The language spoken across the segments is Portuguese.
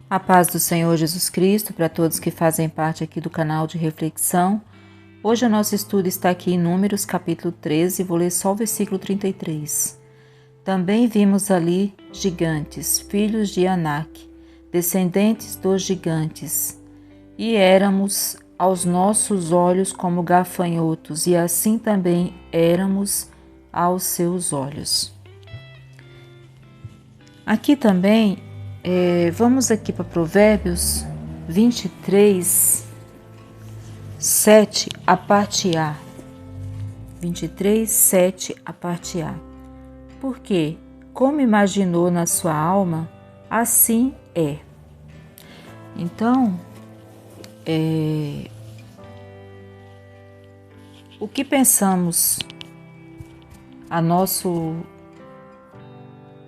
A paz do Senhor Jesus Cristo para todos que fazem parte aqui do canal de reflexão. Hoje o nosso estudo está aqui em Números capítulo 13, vou ler só o versículo 33. Também vimos ali gigantes, filhos de Anak, descendentes dos gigantes, e éramos aos nossos olhos como gafanhotos, e assim também éramos aos seus olhos. Aqui também vamos aqui para Provérbios 23, 7, a parte A. 23, 7, a parte A. Porque, como imaginou na sua alma, assim é. Então, o que pensamos a nosso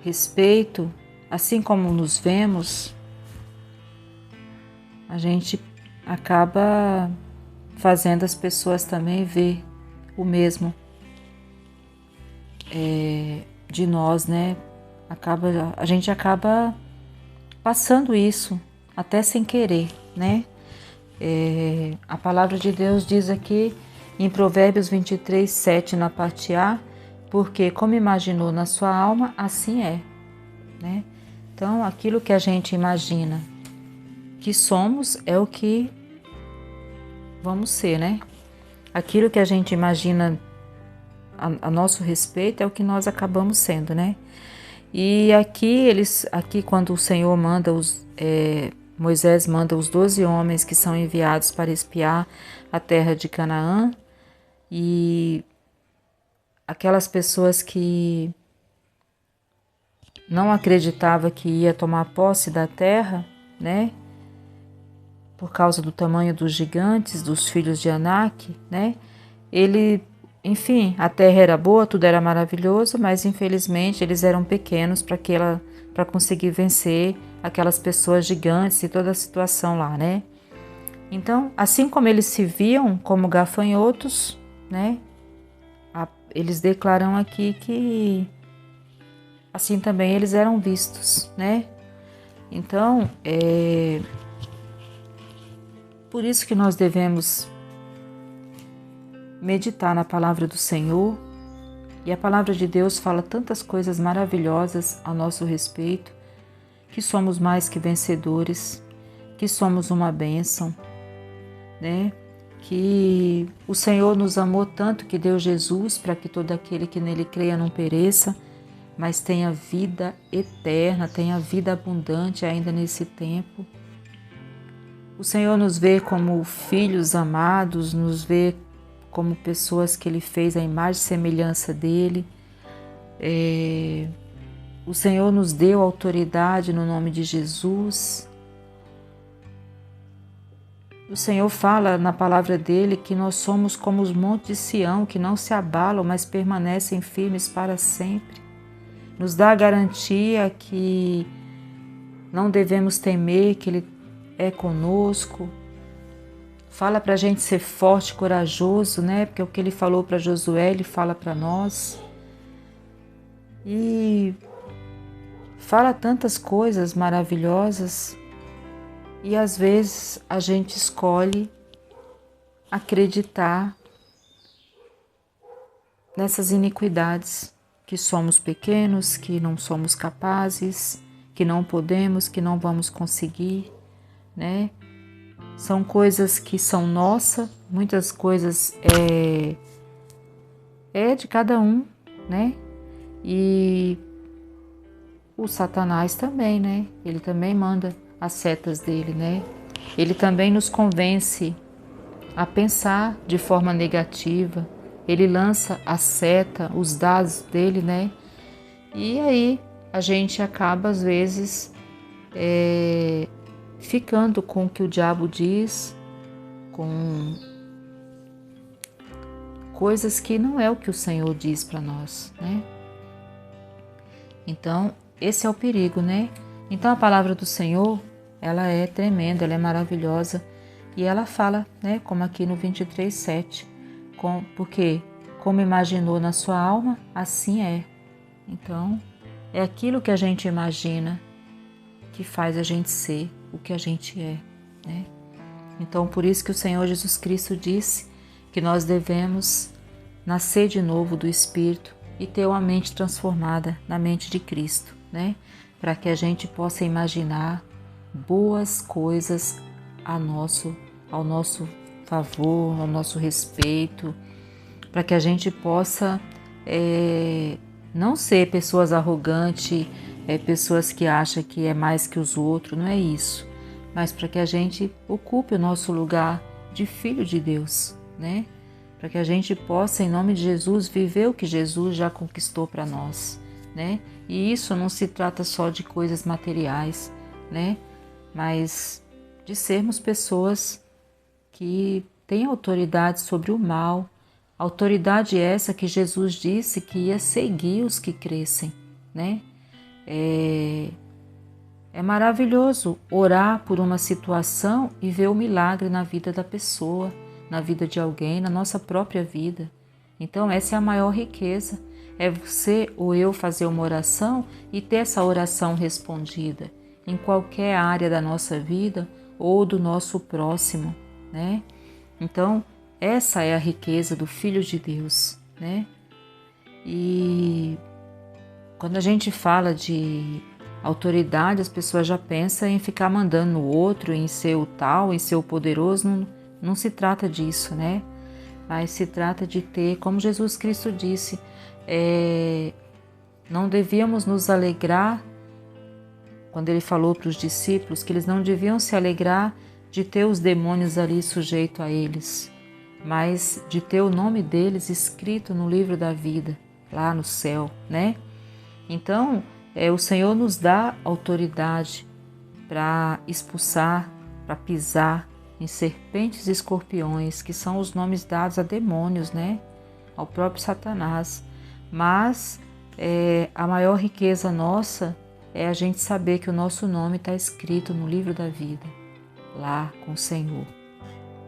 respeito, assim como nos vemos, a gente acaba fazendo as pessoas também ver o mesmo de nós, né? A gente acaba passando isso, até sem querer, né? A palavra de Deus diz aqui em Provérbios 23, 7, na parte A, porque como imaginou na sua alma, assim é, né? Então, aquilo que a gente imagina que somos é o que vamos ser, né? Aquilo que a gente imagina a nosso respeito é o que nós acabamos sendo, né? E aqui quando o Senhor manda Moisés manda os 12 homens que são enviados para espiar a terra de Canaã, e aquelas pessoas que não acreditava que ia tomar posse da terra, né? Por causa do tamanho dos gigantes, dos filhos de Anak, né? Enfim, a terra era boa, tudo era maravilhoso, mas infelizmente eles eram pequenos para conseguir vencer aquelas pessoas gigantes e toda a situação lá, né? Então, assim como eles se viam como gafanhotos, né? Eles declaram aqui que assim também eles eram vistos, né? Então, por isso que nós devemos meditar na palavra do Senhor, e a palavra de Deus fala tantas coisas maravilhosas a nosso respeito, que somos mais que vencedores, que somos uma bênção, né? Que o Senhor nos amou tanto que deu Jesus para que todo aquele que nele creia não pereça, mas tenha vida eterna, tenha vida abundante ainda nesse tempo. O Senhor nos vê como filhos amados, nos vê como pessoas que Ele fez a imagem e semelhança dEle. O Senhor nos deu autoridade no nome de Jesus. O Senhor fala na palavra dEle que nós somos como os montes de Sião, que não se abalam, mas permanecem firmes para sempre. Nos dá a garantia que não devemos temer, que Ele é conosco. Fala para a gente ser forte, corajoso, né? Porque o que Ele falou para Josué, Ele fala para nós. E fala tantas coisas maravilhosas, e às vezes a gente escolhe acreditar nessas iniquidades, que somos pequenos, que não somos capazes, que não podemos, que não vamos conseguir, né? São coisas que são nossas, muitas coisas é de cada um, né? E o Satanás também, né? Ele também manda as setas dele, né? Ele também nos convence a pensar de forma negativa. Ele lança a seta, os dados dele, né? E aí a gente acaba às vezes ficando com o que o diabo diz, com coisas que não é o que o Senhor diz para nós, né? Então, esse é o perigo, né? Então, a palavra do Senhor, ela é tremenda, ela é maravilhosa, e ela fala, né, como aqui no 23, 7, porque como imaginou na sua alma, assim é. Então, é aquilo que a gente imagina que faz a gente ser. o que a gente é, né? Então, por isso que o Senhor Jesus Cristo disse que nós devemos nascer de novo do Espírito e ter uma mente transformada na mente de Cristo, né? Para que a gente possa imaginar boas coisas ao nosso favor, ao nosso respeito, para que a gente possa não ser pessoas arrogantes, pessoas que acham que é mais que os outros, não é isso, mas para que a gente ocupe o nosso lugar de filho de Deus, né? Para que a gente possa, em nome de Jesus, viver o que Jesus já conquistou para nós, né? E isso não se trata só de coisas materiais, né? Mas de sermos pessoas que têm autoridade sobre o mal, autoridade essa que Jesus disse que ia seguir os que crescem, né? É maravilhoso orar por uma situação e ver o milagre na vida da pessoa, na vida de alguém, na nossa própria vida. Então essa é a maior riqueza, é você ou eu fazer uma oração e ter essa oração respondida em qualquer área da nossa vida ou do nosso próximo, né? Então essa é a riqueza do Filho de Deus, né? E quando a gente fala de autoridade, as pessoas já pensam em ficar mandando no outro, em ser o tal, em ser o poderoso. Não se trata disso, né? Mas se trata de ter, como Jesus Cristo disse, não devíamos nos alegrar, quando ele falou para os discípulos, que eles não deviam se alegrar de ter os demônios ali sujeito a eles, mas de ter o nome deles escrito no livro da vida, lá no céu, né? Então, o Senhor nos dá autoridade para expulsar, para pisar em serpentes e escorpiões, que são os nomes dados a demônios, né? Ao próprio Satanás. Mas a maior riqueza nossa é a gente saber que o nosso nome está escrito no livro da vida, lá com o Senhor,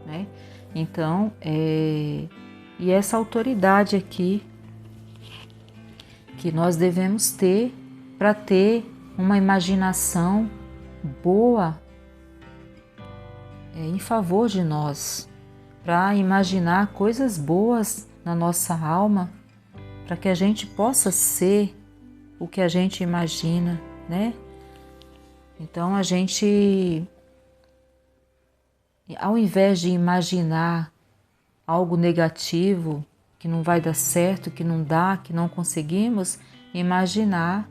né? Então, e essa autoridade aqui que nós devemos ter para ter uma imaginação boa em favor de nós, para imaginar coisas boas na nossa alma, para que a gente possa ser o que a gente imagina, né? Então a gente, ao invés de imaginar algo negativo, que não vai dar certo, que não dá, que não conseguimos, imaginar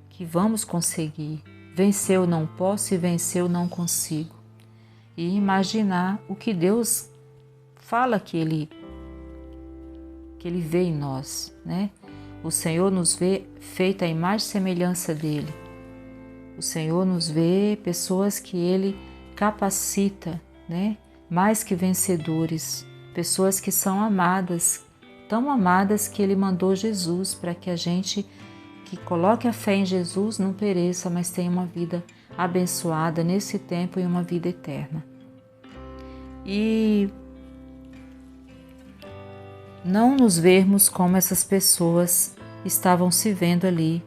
que vamos conseguir. Vencer eu não posso e vencer eu não consigo. E imaginar o que Deus fala que Ele vê em nós, né? O Senhor nos vê feita a imagem e semelhança dEle. O Senhor nos vê pessoas que Ele capacita, né? Mais que vencedores, pessoas que são amadas, tão amadas que Ele mandou Jesus para que a gente que coloque a fé em Jesus não pereça, mas tenha uma vida abençoada nesse tempo e uma vida eterna. E não nos vermos como essas pessoas estavam se vendo ali,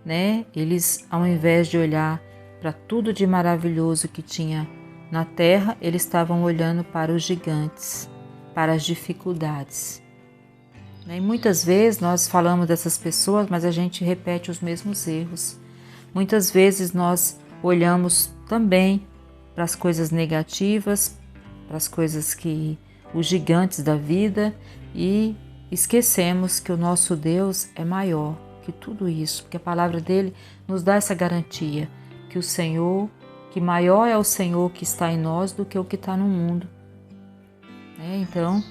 né? Eles, ao invés de olhar para tudo de maravilhoso que tinha na terra, eles estavam olhando para os gigantes, para as dificuldades. E muitas vezes nós falamos dessas pessoas, mas a gente repete os mesmos erros. Muitas vezes nós olhamos também para as coisas negativas, para as coisas que os gigantes da vida e esquecemos que o nosso Deus é maior que tudo isso, porque a palavra dele nos dá essa garantia que o Senhor, que maior é o Senhor que está em nós do que o que está no mundo. Então,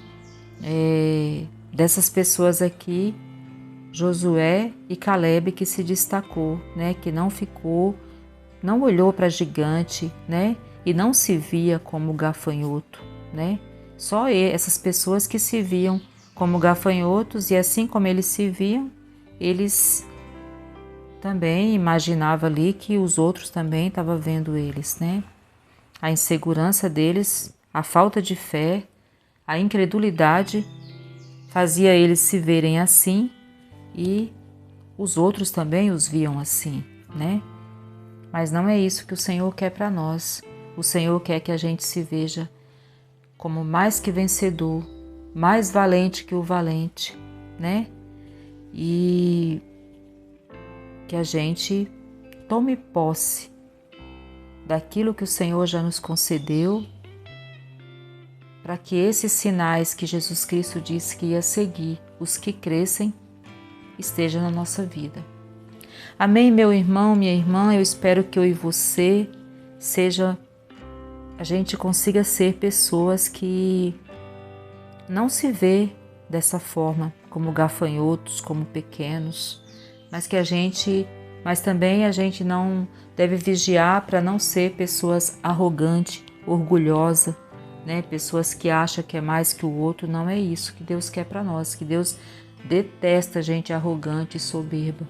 dessas pessoas aqui, Josué e Caleb que se destacou, né? Que não olhou para gigante, né? E não se via como gafanhoto, né? Só essas pessoas que se viam como gafanhotos e assim como eles se viam, eles também imaginavam ali que os outros também estavam vendo eles, né? A insegurança deles, a falta de fé, a incredulidade fazia eles se verem assim e os outros também os viam assim, né? Mas não é isso que o Senhor quer para nós. O Senhor quer que a gente se veja como mais que vencedor, mais valente que o valente, né? E que a gente tome posse daquilo que o Senhor já nos concedeu, para que esses sinais que Jesus Cristo disse que ia seguir os que crescem estejam na nossa vida. Amém, meu irmão, minha irmã. Eu espero que eu e você a gente consiga ser pessoas que não se vê dessa forma, como gafanhotos, como pequenos, mas também a gente não deve vigiar para não ser pessoas arrogantes, orgulhosas, né? Pessoas que acham que é mais que o outro. Não é isso que Deus quer para nós, que Deus detesta gente arrogante e soberba.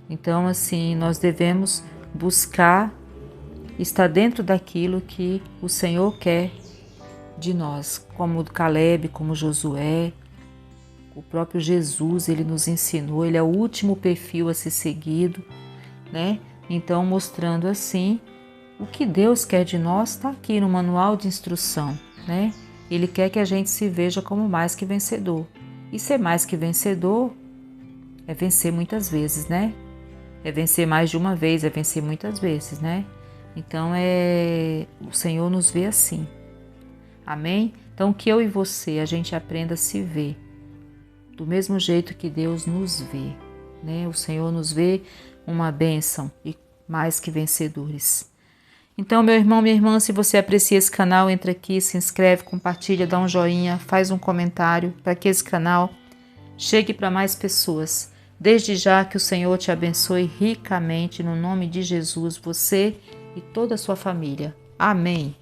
Então, assim, nós devemos buscar estar dentro daquilo que o Senhor quer de nós, como Caleb, como Josué, o próprio Jesus, ele nos ensinou, ele é o último perfil a ser seguido, né? Então, mostrando assim, o que Deus quer de nós está aqui no manual de instrução, né? Ele quer que a gente se veja como mais que vencedor. E ser mais que vencedor é vencer muitas vezes, né? É vencer mais de uma vez, é vencer muitas vezes, né? Então, o Senhor nos vê assim. Amém? Então, que eu e você, a gente aprenda a se ver do mesmo jeito que Deus nos vê, né? O Senhor nos vê uma bênção e mais que vencedores. Então, meu irmão, minha irmã, se você aprecia esse canal, entra aqui, se inscreve, compartilha, dá um joinha, faz um comentário para que esse canal chegue para mais pessoas. Desde já que o Senhor te abençoe ricamente, no nome de Jesus, você e toda a sua família. Amém.